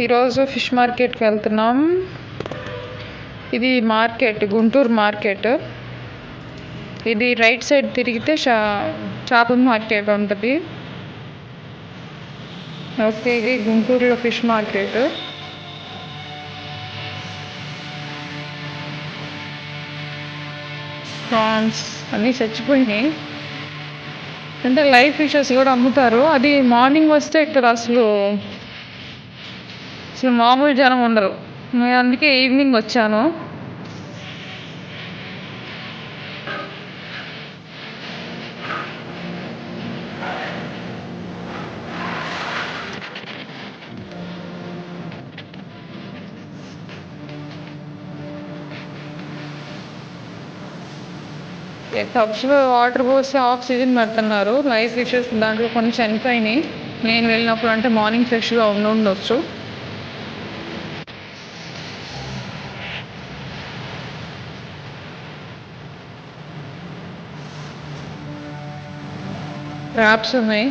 ఈరోజు ఫిష్ మార్కెట్కి వెళ్తున్నాం. ఇది మార్కెట్, గుంటూరు మార్కెట్. ఇది రైట్ సైడ్ తిరిగితే చేపల మార్కెట్ ఉంటుంది. ఓకే, ఇది గుంటూరులో ఫిష్ మార్కెట్. ప్రాన్స్ అన్నీ చచ్చిపోయినాయి. అంటే లైవ్ ఫిషెస్ కూడా అమ్ముతారు. అది మార్నింగ్ వస్తే ఇక్కడ అసలు మామూలు జనం ఉండరు. నేను అందుకే ఈవినింగ్ వచ్చాను. టబ్స్లో వాటర్ పోసి ఆక్సిజన్ పెడుతున్నారు. లైవ్ ఫిషెస్ దాంట్లో కొన్ని చనిపోయినాయి. నేను వెళ్ళినప్పుడు అంటే మార్నింగ్ ఫ్రెష్గా ఉండొచ్చు. క్రాబ్స్ ఉన్నాయి.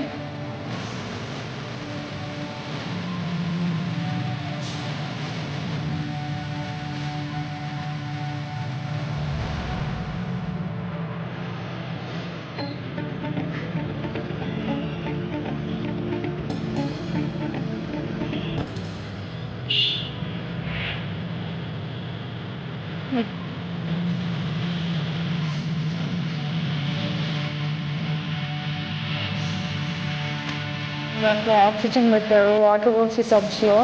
దాంట్లో ఆక్సిజన్ పెట్టారు వాటర్ పోసి టబ్స్లో.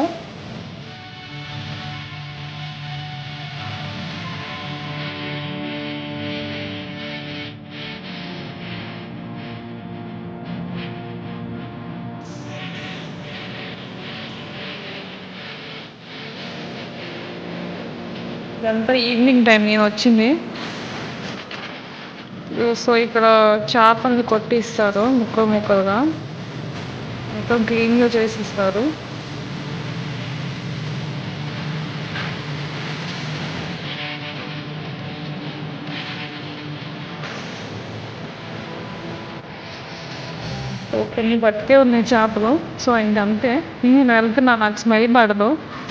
ఇదంతా ఈవినింగ్ టైం నేను వచ్చింది. సో ఇక్కడ చేపల్ని కొట్టిస్తారు ముక్కలు ముక్కలుగా, మొత్తం క్లీన్గా చేసిస్తారు. కొన్ని బతికే ఉన్నాయి చేపలు. సో ఇంకంతే, నేను వెళ్తున్నా, నాకు స్మెల్ పడదు.